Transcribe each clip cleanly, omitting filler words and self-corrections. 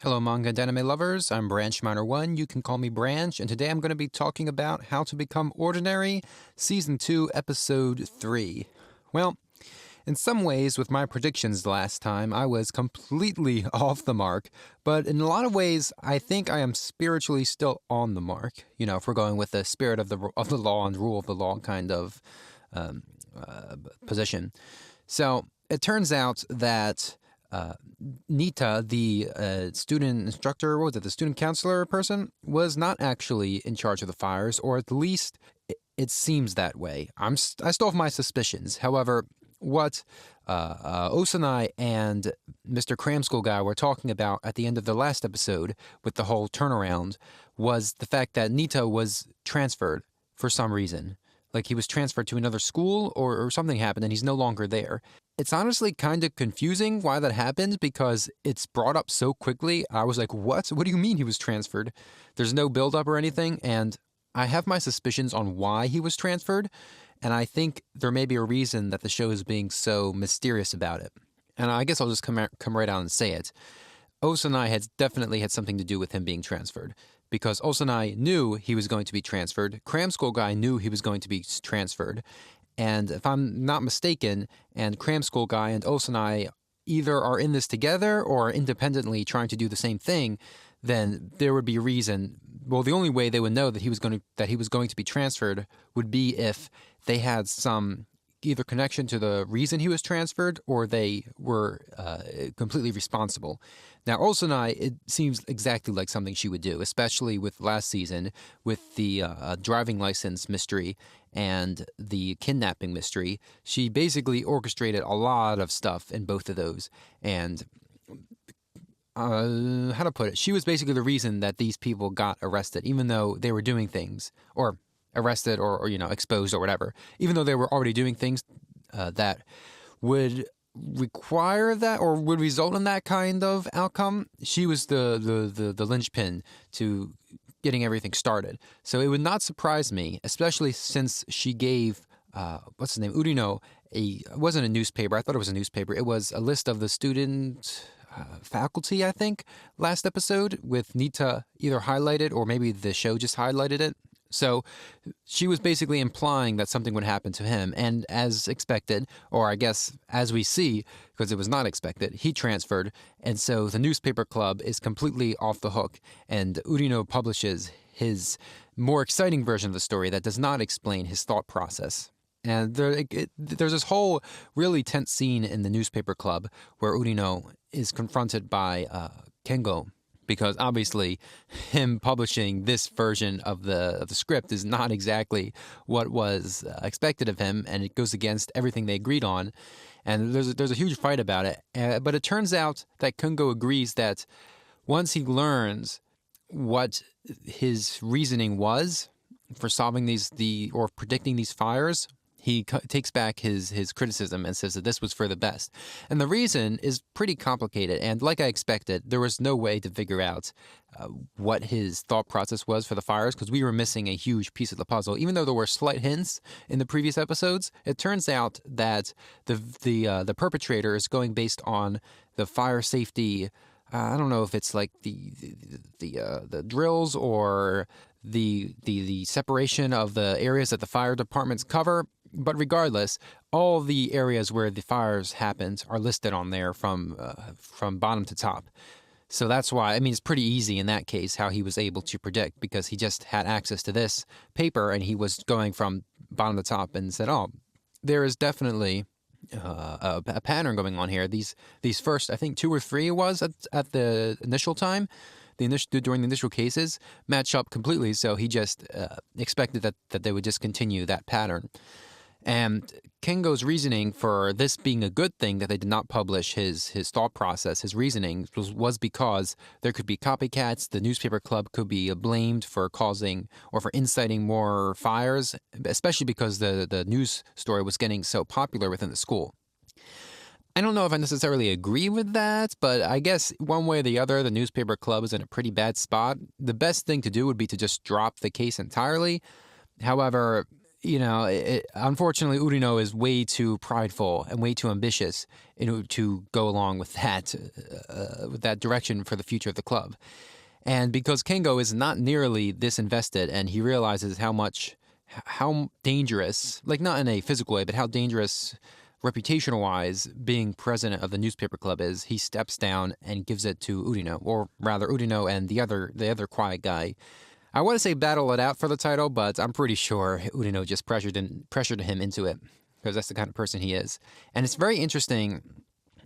Hello manga and anime lovers, I'm Branch Miner 1, you can call me Branch, and today I'm going to be talking about How to Become Ordinary, Season 2, Episode 3. Well, in some ways, with my predictions last time, I was completely off the mark, but in a lot of ways, I think I am spiritually still on the mark. You know, if we're going with the spirit of the law and rule of the law kind of um, position. So it turns out that Nita, the student instructor, what was it, the student counselor person, was not actually in charge of the fires, or at least it seems that way. I still have my suspicions. However, what Osanai and Mr. Cramschool guy were talking about at the end of the last episode with the whole turnaround was the fact that Nita was transferred for some reason. Like he was transferred to another school or something happened and he's no longer there. It's honestly kind of confusing why that happened because it's brought up so quickly. I was like, what? What do you mean he was transferred? There's no buildup or anything. And I have my suspicions on why he was transferred. And I think there may be a reason that the show is being so mysterious about it. And I guess I'll just come right out and say it. Osanai had definitely had something to do with him being transferred because Osanai knew he was going to be transferred. Cramschool guy knew he was going to be transferred. And if I'm not mistaken, and Cramschool guy and Osanai either are in this together or independently trying to do the same thing, then there would be a reason. Well, the only way they would know that he was going to be transferred would be if they had some either connection to the reason he was transferred or they were completely responsible. Now, Osanai, it seems exactly like something she would do, especially with last season with the driving license mystery and the kidnapping mystery. She basically orchestrated a lot of stuff in both of those. And how to put it? She was basically the reason that these people got arrested, even though they were doing things, or arrested or exposed or whatever, even though they were already doing things that would require that or would result in that kind of outcome. She was the linchpin to getting everything started. So it would not surprise me, especially since she gave what's his name, Urino, it wasn't a newspaper. I thought it was a newspaper. It was a list of the student faculty, I think, last episode with Nita either highlighted or maybe the show just highlighted it. So she was basically implying that something would happen to him. And as expected, or I guess as we see, because it was not expected, he transferred. And so the newspaper club is completely off the hook. And Urino publishes his more exciting version of the story that does not explain his thought process. And there's this whole really tense scene in the newspaper club where Urino is confronted by Kengo, because obviously him publishing this version of the script is not exactly what was expected of him, and it goes against everything they agreed on. And there's a huge fight about it. But it turns out that Kengo agrees that once he learns what his reasoning was for solving or predicting these fires, he takes back his criticism and says that this was for the best. And the reason is pretty complicated. And like I expected, there was no way to figure out what his thought process was for the fires because we were missing a huge piece of the puzzle. Even though there were slight hints in the previous episodes, it turns out that the perpetrator is going based on the fire safety. I don't know if it's like the drills or the separation of the areas that the fire departments cover. But regardless, all the areas where the fires happened are listed on there from bottom to top. So that's why, I mean, it's pretty easy in that case how he was able to predict because he just had access to this paper and he was going from bottom to top and said, oh, there is definitely a pattern going on here. These first, I think 2 or 3 it was at the initial time, during the initial cases, match up completely. So he just expected that they would just continue that pattern. And Kengo's reasoning for this being a good thing that they did not publish his thought process, his reasoning, was because there could be copycats. The newspaper club could be blamed for causing or for inciting more fires, especially because the news story was getting so popular within the school. I don't know if I necessarily agree with that, but I guess one way or the other, the newspaper club is in a pretty bad spot. The best thing to do would be to just drop the case entirely. However, unfortunately, Urino is way too prideful and way too ambitious to go along with that direction for the future of the club. And because Kengo is not nearly this invested, and he realizes how dangerous, like not in a physical way, but how dangerous reputational wise being president of the newspaper club is, he steps down and gives it to Urino, or rather Urino and the other quiet guy. I want to say battle it out for the title, but I'm pretty sure Urino just pressured him into it, because that's the kind of person he is. And it's very interesting.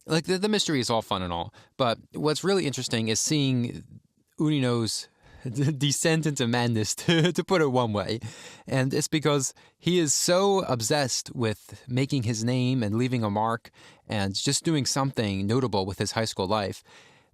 Like the mystery is all fun and all, but what's really interesting is seeing Urino's descent into madness, to put it one way. And it's because he is so obsessed with making his name and leaving a mark and just doing something notable with his high school life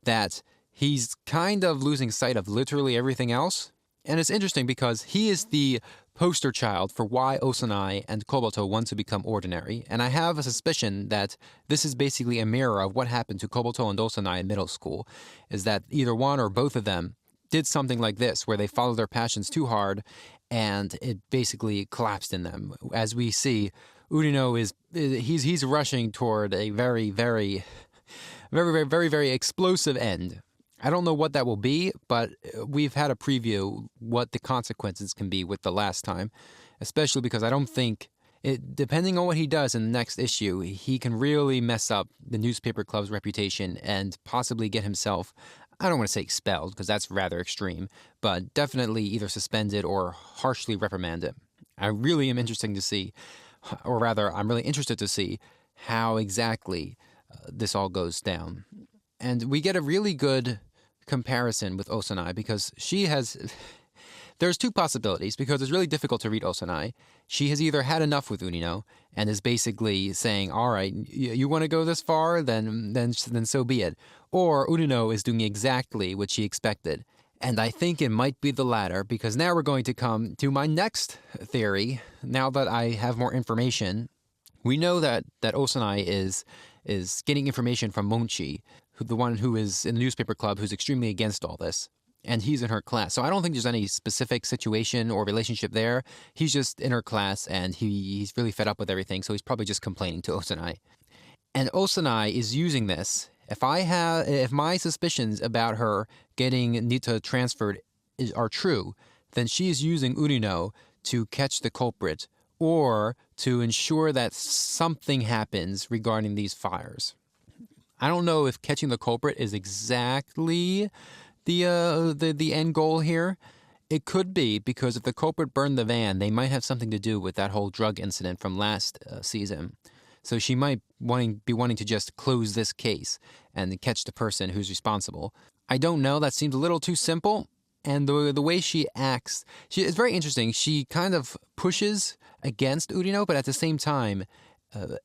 that he's kind of losing sight of literally everything else. And it's interesting because he is the poster child for why Osanai and Kobato want to become ordinary. And I have a suspicion that this is basically a mirror of what happened to Kobato and Osanai in middle school, is that either one or both of them did something like this, where they followed their passions too hard and it basically collapsed in them. As we see, Urino he's rushing toward a very, very, very, very, very, very explosive end. I don't know what that will be, but we've had a preview what the consequences can be with the last time, especially because I don't think, depending on what he does in the next issue, he can really mess up the newspaper club's reputation and possibly get himself, I don't want to say expelled, because that's rather extreme, but definitely either suspended or harshly reprimanded. I really am interested to see, or rather, I'm really interested to see how exactly this all goes down. And we get a really good comparison with Osanai because there's two possibilities, because it's really difficult to read Osanai. She has either had enough with Urino and is basically saying, all right, you want to go this far, then so be it. Or Urino is doing exactly what she expected. And I think it might be the latter, because now we're going to come to my next theory. Now that I have more information, we know that Osanai is getting information from Monchi, the one who is in the newspaper club who's extremely against all this. And he's in her class. So I don't think there's any specific situation or relationship there. He's just in her class and he's really fed up with everything. So he's probably just complaining to Osanai. And Osanai is using this. If my suspicions about her getting Nita transferred are true, then she is using Urino to catch the culprit or to ensure that something happens regarding these fires. I don't know if catching the culprit is exactly the end goal here. It could be, because if the culprit burned the van, they might have something to do with that whole drug incident from last season. So she might be wanting to just close this case and catch the person who's responsible. I don't know. That seems a little too simple. And the way she acts, it's very interesting. She kind of pushes against Urino, but at the same time,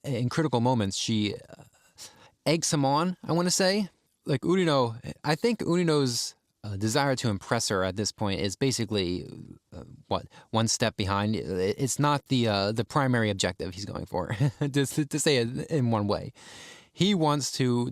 in critical moments, she eggs him on, I want to say. Like Urino, I think Urino's desire to impress her at this point is basically, one step behind. It's not the primary objective he's going for, to say it in one way. He wants to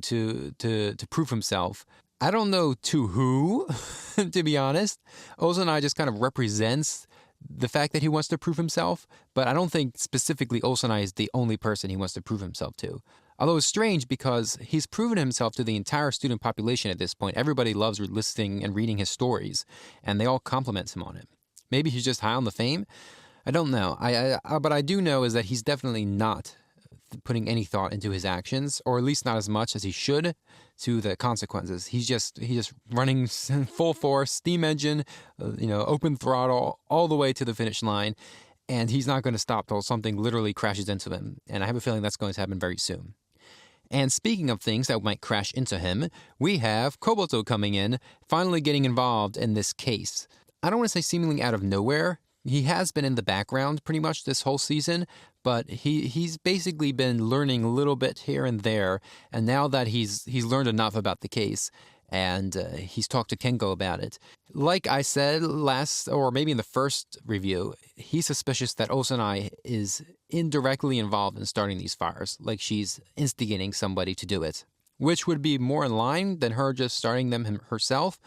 prove himself. I don't know to who, to be honest. Osanai just kind of represents the fact that he wants to prove himself, but I don't think specifically Osanai is the only person he wants to prove himself to. Although it's strange because he's proven himself to the entire student population at this point. Everybody loves listening and reading his stories, and they all compliment him on it. Maybe he's just high on the fame. I don't know. But I do know is that he's definitely not putting any thought into his actions, or at least not as much as he should, to the consequences. He's just running full force, steam engine, open throttle, all the way to the finish line, and he's not going to stop till something literally crashes into him. And I have a feeling that's going to happen very soon. And speaking of things that might crash into him, we have Kobato coming in, finally getting involved in this case. I don't want to say seemingly out of nowhere. He has been in the background pretty much this whole season, but he's basically been learning a little bit here and there. And now that he's learned enough about the case, and he's talked to Kengo about it. Like I said last, or maybe in the first review, he's suspicious that Osanai is indirectly involved in starting these fires, like she's instigating somebody to do it, which would be more in line than her just starting them herself.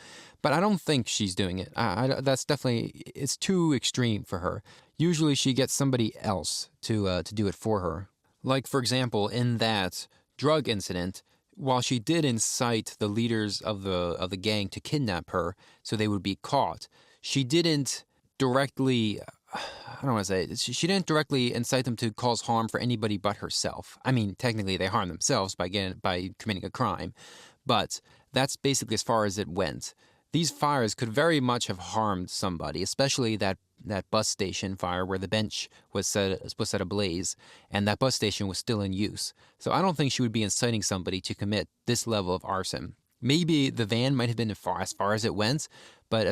But I don't think she's doing it. That's definitely, it's too extreme for her. Usually she gets somebody else to do it for her. Like, for example, in that drug incident, while she did incite the leaders of the gang to kidnap her so they would be caught, she didn't directly, I don't want to say it, she didn't directly incite them to cause harm for anybody but herself. I mean, technically they harm themselves by committing a crime, but that's basically as far as it went. These fires could very much have harmed somebody, especially that bus station fire where the bench was set ablaze, and that bus station was still in use. So I don't think she would be inciting somebody to commit this level of arson. Maybe the van might have been as far as it went, but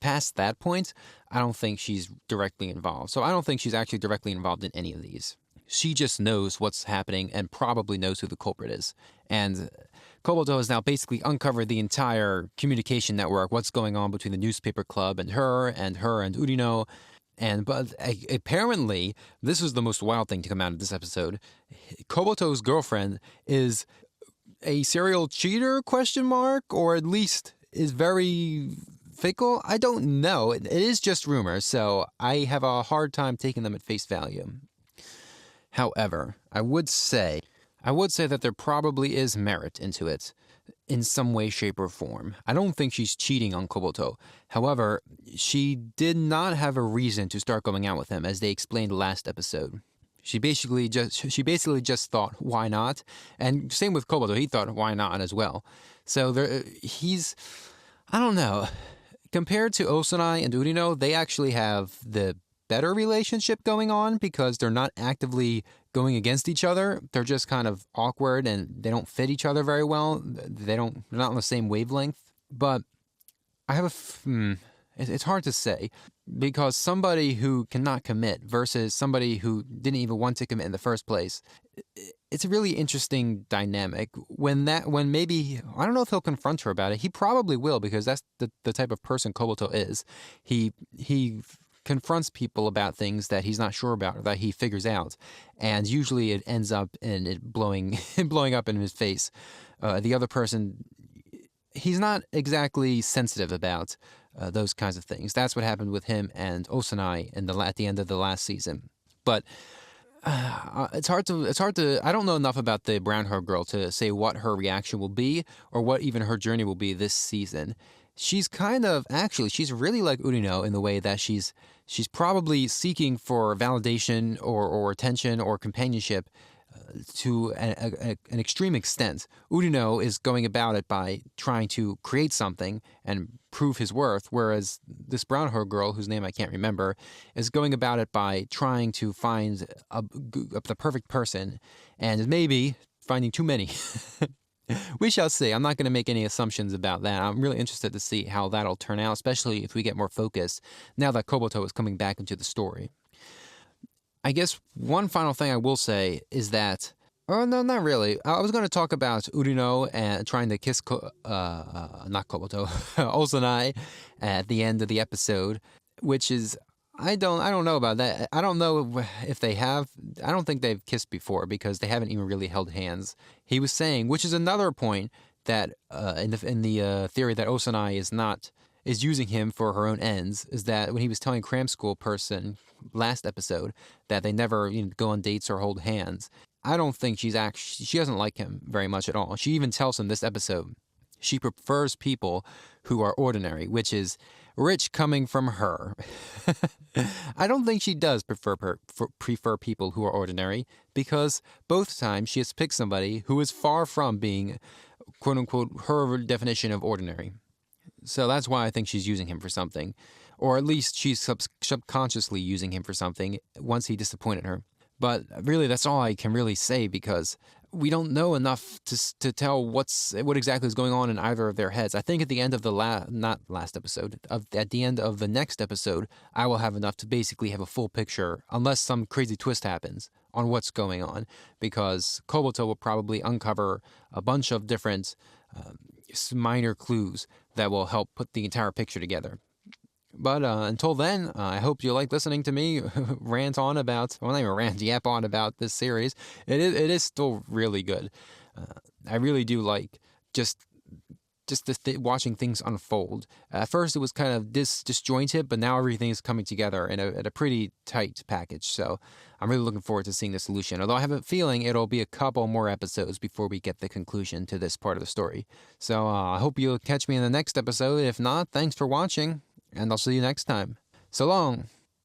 past that point, I don't think she's directly involved. So I don't think she's actually directly involved in any of these. She just knows what's happening and probably knows who the culprit is. And Kobato has now basically uncovered the entire communication network, what's going on between the newspaper club and her and Urino. But apparently, this was the most wild thing to come out of this episode. Kobato's girlfriend is a serial cheater, or at least is very fickle. I don't know. It is just rumors, so I have a hard time taking them at face value. However, I would say that there probably is merit into it in some way, shape, or form. I don't think she's cheating on Kobato. However, she did not have a reason to start going out with him, as they explained last episode. She basically just thought, why not? And same with Kobato, he thought, why not as well. So I don't know. Compared to Osanai and Urino, they actually have the better relationship going on because they're not actively going against each other. They're just kind of awkward and they don't fit each other very well. They're not on the same wavelength. But I have it's hard to say because somebody who cannot commit versus somebody who didn't even want to commit in the first place, it's a really interesting dynamic. When maybe, I don't know if he'll confront her about it. He probably will because that's the type of person Kobato is. He confronts people about things that he's not sure about or that he figures out, and usually it ends up in it blowing up in his face. The other person, he's not exactly sensitive about those kinds of things. That's what happened with him and Osanai at the end of the last season. But it's hard to. I don't know enough about the brown-haired girl to say what her reaction will be or what even her journey will be this season. She's she's really like Urino in the way that she's probably seeking for validation or attention or companionship to an extreme extent. Urino is going about it by trying to create something and prove his worth, whereas this brown-haired girl, whose name I can't remember, is going about it by trying to find the perfect person and maybe finding too many. We shall see. I'm not going to make any assumptions about that. I'm really interested to see how that'll turn out, especially if we get more focus now that Kobato is coming back into the story. I guess one final thing I will say is that, oh no, not really. I was going to talk about Urino and trying to kiss not Kobato, Osanai at the end of the episode, which is, I don't know about that. I don't know if they have. I don't think they've kissed before because they haven't even really held hands. He was saying, which is another point that in the theory that Osanai is using him for her own ends, is that when he was telling Cram School person last episode that they never go on dates or hold hands, I don't think she doesn't like him very much at all. She even tells him this episode she prefers people who are ordinary, which is rich coming from her. I don't think she does prefer people who are ordinary because both times she has picked somebody who is far from being, quote unquote, her definition of ordinary. So that's why I think she's using him for something, or at least she's subconsciously using him for something once he disappointed her. But really, that's all I can really say because we don't know enough to tell what exactly is going on in either of their heads. I think at the end of at the end of the next episode, I will have enough to basically have a full picture, unless some crazy twist happens, on what's going on. Because Kobato will probably uncover a bunch of different minor clues that will help put the entire picture together. But until then, I hope you like listening to me yap on about this series. It is still really good. I really do like just watching things unfold. At first, it was kind of disjointed, but now everything is coming together in a pretty tight package. So I'm really looking forward to seeing the solution. Although I have a feeling it'll be a couple more episodes before we get the conclusion to this part of the story. So I hope you'll catch me in the next episode. If not, thanks for watching, and I'll see you next time. So long.